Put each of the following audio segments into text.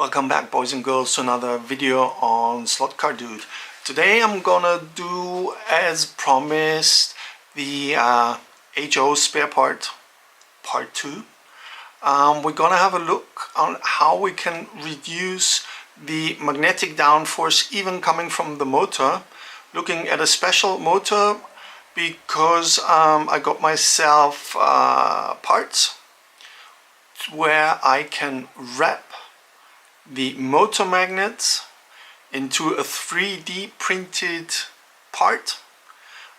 Welcome back, boys and girls, to another video on Slotcar Dude. Today I'm gonna do, as promised, the HO spare part 2. We're gonna have a look on how we can reduce the magnetic downforce even coming from the motor, looking at a special motor because I got myself parts where I can wrap the motor magnets into a 3D printed part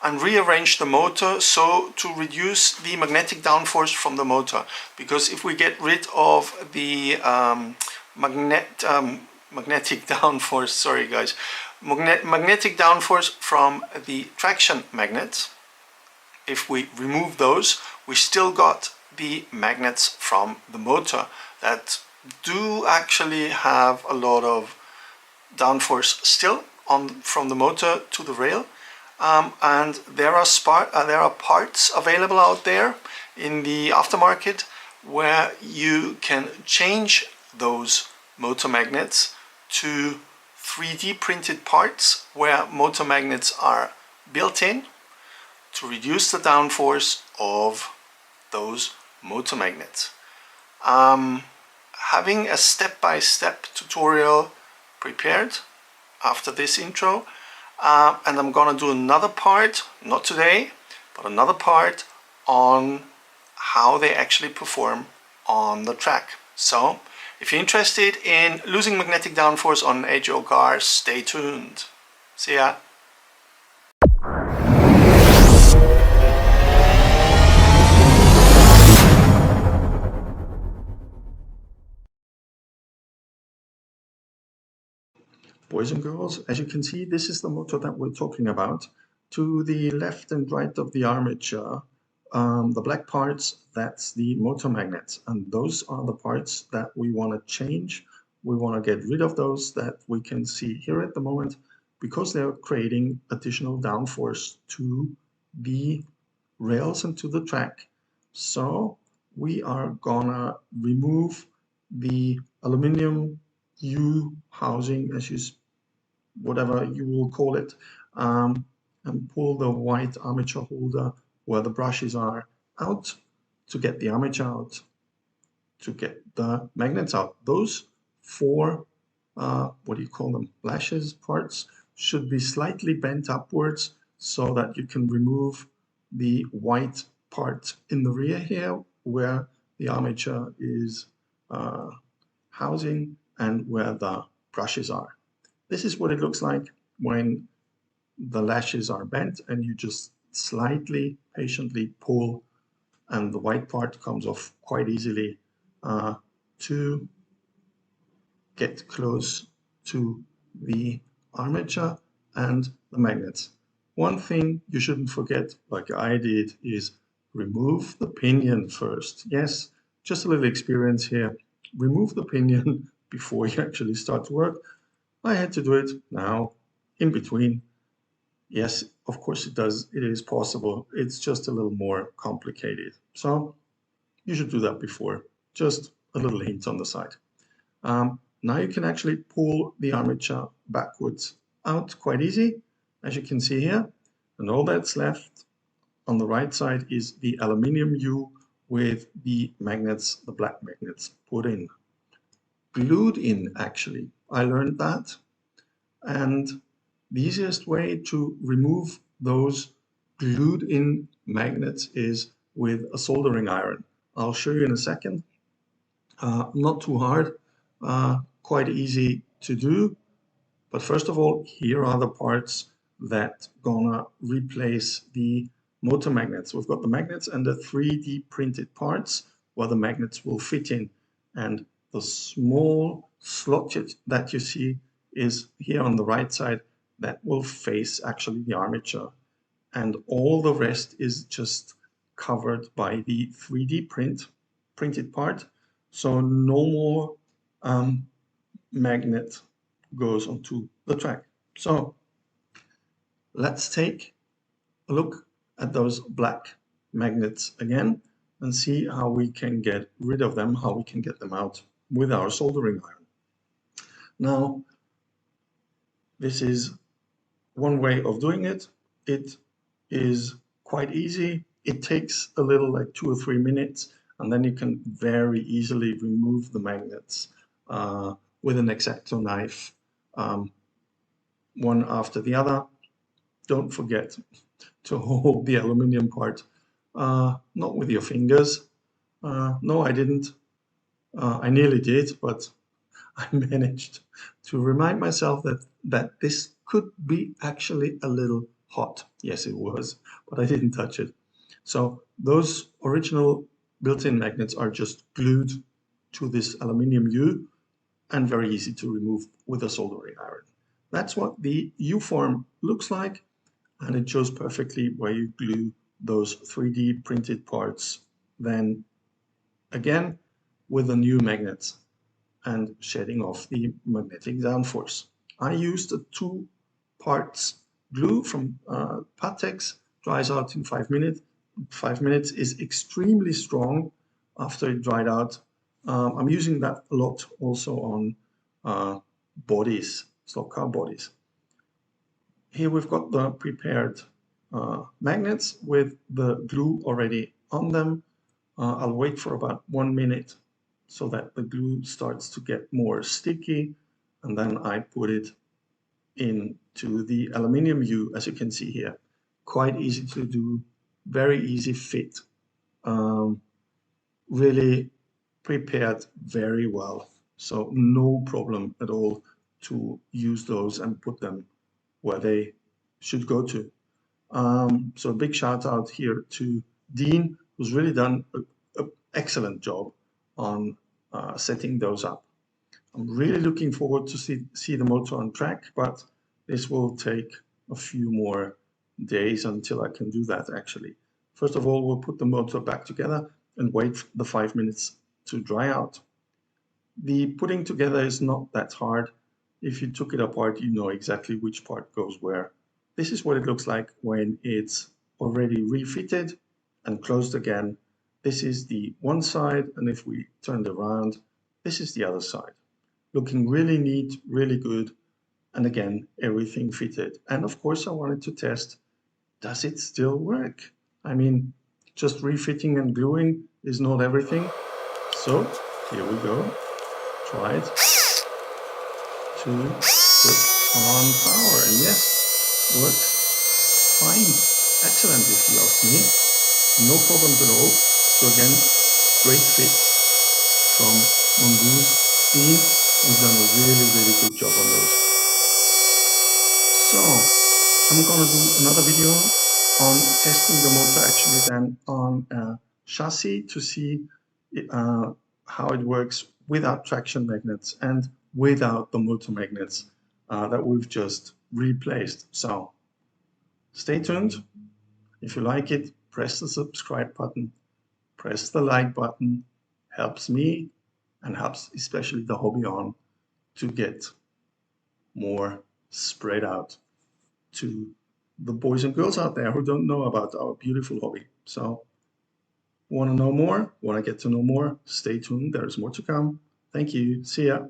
and rearrange the motor so to reduce the magnetic downforce from the motor. Because if we get rid of the magnetic downforce, sorry guys, magnetic downforce from the traction magnets, if we remove those, we still got the magnets from the motor that do actually have a lot of downforce still from the motor to the rail, and there are parts available out there in the aftermarket where you can change those motor magnets to 3D printed parts where motor magnets are built in to reduce the downforce of those motor magnets. Having a step-by-step tutorial prepared after this intro, and I'm gonna do another part, not today, but another part on how they actually perform on the track. So if you're interested in losing magnetic downforce on an HO car, stay tuned. See ya. Boys and girls, as you can see, this is the motor that we're talking about. To the left and right of the armature, the black parts, that's the motor magnets. And those are the parts that we want to change. We want to get rid of those that we can see here at the moment because they're creating additional downforce to the rails and to the track. So we are gonna remove the aluminum U housing, whatever you will call it, and pull the white armature holder where the brushes are out to get the armature out, to get the magnets out. Those four, what do you call them, lashes parts, should be slightly bent upwards so that you can remove the white part in the rear here where the armature is housing and where the brushes are. This is what it looks like when the lashes are bent and you just slightly, patiently pull and the white part comes off quite easily to get close to the armature and the magnets. One thing you shouldn't forget, like I did, is remove the pinion first. Yes, just a little experience here. Remove the pinion before you actually start to work. I had to do it now, in between. Yes, of course it does. It is possible. It's just a little more complicated. So you should do that before. Just a little hint on the side. Now you can actually pull the armature backwards out quite easy, as you can see here. And all that's left on the right side is the aluminium U with the magnets, the black magnets, put in. Glued in, actually. I learned that, and the easiest way to remove those glued in magnets is with a soldering iron. I'll show you in a second. Not too hard, quite easy to do, but first of all, here are the parts that gonna replace the motor magnets. We've got the magnets and the 3D printed parts where the magnets will fit in, and the small slot that you see is here on the right side that will face actually the armature, and all the rest is just covered by the 3D printed part, so no more magnet goes onto the track. So let's take a look at those black magnets again and see how we can get rid of them, how we can get them out with our soldering iron. Now, this is one way of doing it. It is quite easy. It takes a little, like 2 or 3 minutes, and then you can very easily remove the magnets with an X-Acto knife, one after the other. Don't forget to hold the aluminum part, not with your fingers. No, I didn't. I nearly did, but I managed to remind myself that this could be actually a little hot. Yes, it was, but I didn't touch it. So those original built-in magnets are just glued to this aluminum U and very easy to remove with a soldering iron. That's what the U-form looks like, and it shows perfectly where you glue those 3D printed parts then again with the new magnets and shedding off the magnetic downforce. I used a 2 parts glue from Patex, dries out in 5 minutes. 5 minutes is extremely strong after it dried out. I'm using that a lot also on bodies, Slotcar bodies. Here we've got the prepared magnets with the glue already on them. I'll wait for about 1 minute so that the glue starts to get more sticky, and then I put it into the aluminum U, as you can see here. Quite easy to do, very easy fit, really prepared very well. So no problem at all to use those and put them where they should go to. So a big shout out here to Dean, who's really done an excellent job on setting those up. I'm really looking forward to see the motor on track, but this will take a few more days until I can do that actually. First of all, we'll put the motor back together and wait the 5 minutes to dry out. The putting together is not that hard. If you took it apart, you know exactly which part goes where. This is what it looks like when it's already refitted and closed again. This is the one side, and if we turn it around, this is the other side. Looking really neat, really good, and again, everything fitted. And of course, I wanted to test, does it still work? I mean, just refitting and gluing is not everything. So here we go. Try it to put on power, and yes, works fine. Excellent, if you ask me. No problems at all. So again, great fit from Mongoose team. We've done a really, really good job on those. So I'm going to do another video on testing the motor actually then on a chassis to see how it works without traction magnets and without the motor magnets that we've just replaced. So stay tuned. If you like it, press the subscribe button, press the like button. Helps me and helps especially the hobby on to get more spread out to the boys and girls out there who don't know about our beautiful hobby. So want to know more? Want to get to know more? Stay tuned. There's more to come. Thank you. See ya.